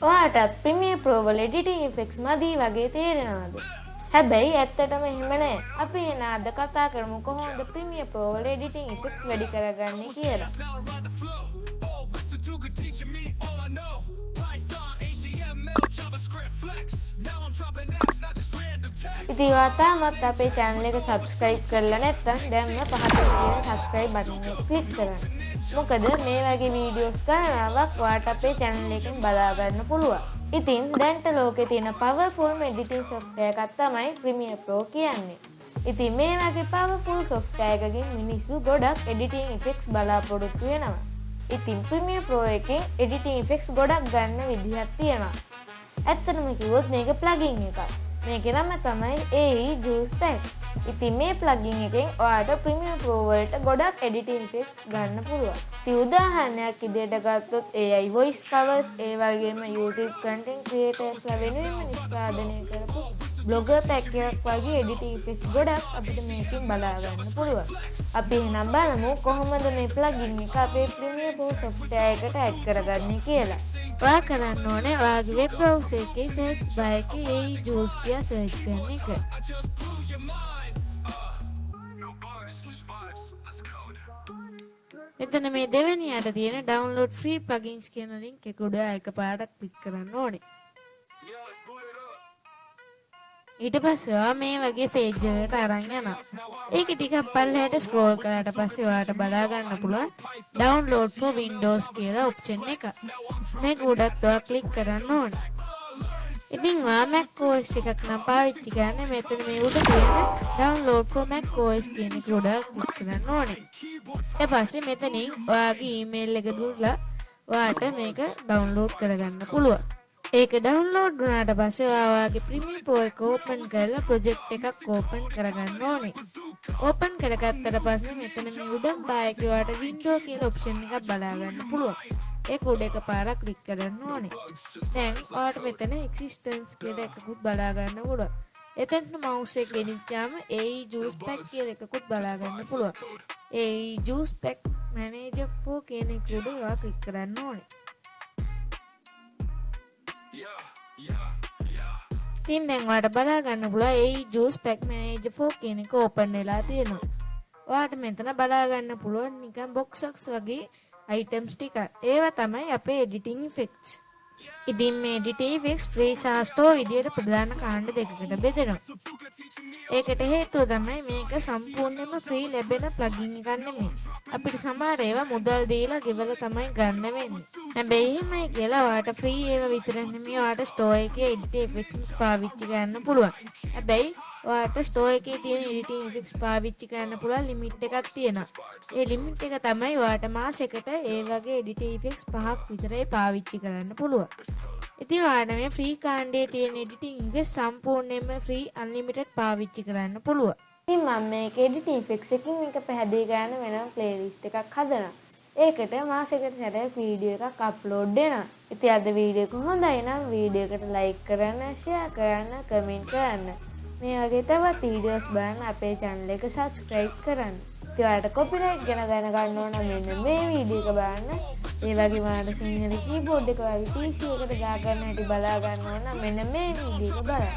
ඔයාටත් Premiere Pro වල editing effects මදි වගේ තේරෙනවද? හැබැයි ඇත්තටම එහෙම නෑ. අපි එන අද කතා කරමු කොහොමද Premiere Pro වල editing effects වැඩි කරගන්නේ කියලා. ඉතින් ඔයා තාමත් අපේ channel එක subscribe කරලා නැත්නම් දැන්ම පහත තියෙන subscribe button එක click කරන්න. මොකද මේ වගේ වීඩියෝස් ගණනාවක් ඔයාට අපේ channel එකෙන් බලා ගන්න පුළුවන්. ඉතින් දැන්ට ලෝකේ තියෙන powerful editing software එකක් තමයි Premiere Pro කියන්නේ. ඉතින් මේ වගේ powerful software එකකින් මිනිස්සු ගොඩක් editing effects බලාපොරොත්තු වෙනවා. ඉතින් Premiere Pro එකෙන් editing effects ගොඩක් ගන්න විදිහක් තියෙනවා. ඇත්තටම කිව්වොත් මේක plugin එකක්. මේකේ නම තමයි AE Juice Pack. ඉතින් මේ plugin එකෙන් ඔයාලට Premiere Pro වලට ගොඩක් editing effects ගන්න පුළුවන්. ඉතින් උදාහරණයක් විදිහට ගත්තොත් AI voice covers, ඒ වගේම YouTube content creators ලා වෙනුවෙන් නිෂ්පාදනය කරපු blogger pack එකක් වගේ editing effects ගොඩක් අපිට මේකෙන් බලා ගන්න පුළුවන්. අපි එහෙනම් බලමු කොහොමද මේ plugin එක අපේ Premiere Pro software එකට add කරගන්නේ කියලා. ඔයා කරන්න ඕනේ ඔයාගේ web browser එකේ search bar එකේ AE Juice කියලා search කරන එක. මෙතන මේ දෙවෙනියට තියෙන download free plugins කියන link එක උඩ එකපාරට click කරන්න ඕනේ. ඊට පස්සේ ඔයා මේ වගේ page එකකට අරන් යනවා. ඒක ටිකක් පල්ලෙහාට scroll කරාට පස්සේ ඔයාට බලා ගන්න පුළුවන් download for Windows කියලා option එක. මේක උඩත් ඔයා click කරන්න ඕනේ. ඉතින් ඔයා Mac OS එකක් නම් පාවිච්චි කරන්නේ මෙතන මේ උඩ තියෙන download for Mac OS කියන එක උඩ click කරන්න ඕනේ. ඊට පස්සේ මෙතනින් ඔයාගේ email එක දුන්නා ඔයාට මේක download කරගන්න පුළුවන්. ඒක download වුණාට පස්සේ ඔයාගේ Premiere Pro එක open කරලා project එකක් open කරගන්න ඕනේ. open කරගත්තට පස්සේ මෙතන මේ උඩම bar එකේ ඔයාට window කියලා option එකක් බලා ගන්න පුළුවන්. ඒක උඩ එකපාරක් click කරන්න ඕනේ. දැන් ඔයාලට මෙතන existence කියලා එකකුත් බලා ගන්න පුළුවන්. එතනට mouse එක ගෙනිච්චාම AE Juice Pack කියලා එකකුත් බලා ගන්න පුළුවන්. AE Juice Pack Manager for කියන එක උඩ ඔයා click කරන්න ඕනේ. ඉතින් දැන් ඔයාලට බලා ගන්න පුළුවන් AE Juice Pack Manager for කියන එක open වෙලා තියෙනවා. ඔයාලට මෙතන බලා ගන්න පුළුවන් නිකන් box එකක් වගේ items ටික. ඒවා තමයි අපේ editing effects. ඉතින් මේ editing effects free සහ store විදියට ප්‍රධාන කාණ්ඩ දෙකකට බෙදෙනවා. ඒකට හේතුව තමයි මේක සම්පූර්ණයෙන්ම free ලැබෙන plugin එකක් නෙමෙයි. අපිට සමහර ඒවා මුදල් දීලා ගෙවලා තමයි ගන්න වෙන්නේ. හැබැයි එහෙමයි කියලා ඔයාලට free ඒවා විතර නෙමෙයි ඔයාලට store එකේ editing effects පාවිච්චි කරන්න පුළුවන්. හැබැයි ඔයාලට store එකේ තියෙන editing effects පාවිච්චි කරන්න පුළුවන් limit එකක් තියෙනවා. ඒ limit එක තමයි ඔයාලට මාසෙකට ඒ වගේ editing effects 5ක් විතරයි පාවිච්චි කරන්න පුළුවන්. ඉතින් ඔයාලට මේ free කාණ්ඩයේ තියෙන editing effects සම්පූර්ණයෙන්ම free unlimited පාවිච්චි කරන්න පුළුවන්. ඉතින් මම මේක editing effects එකකින් එක පැහැදිලි කරන්න වෙනම playlist එකක් හදනවා. ඒකට මාසෙකට සැරයක් වීඩියෝ එකක් අප්ලෝඩ් වෙනවා. ඉතින් අද වීඩියෝ එක හොඳයි නම් වීඩියෝ එකට like කරන්න, share කරන්න, comment කරන්න. මේ වගේ තවත් වීඩියෝස් බලන්න අපේ channel එක subscribe කරන්න. ඉතින් ඔයාලට copyright ගැන දැනගන්න ඕන මෙන්න මේ වීඩියෝ එක බලන්න. ඒ වගේම ඔයාලට සිංහල keyboard එක වගේ PC එකට ගා ගන්න හැටි බලා ගන්න ඕන මෙන්න මේ වීඩියෝ එක බලන්න.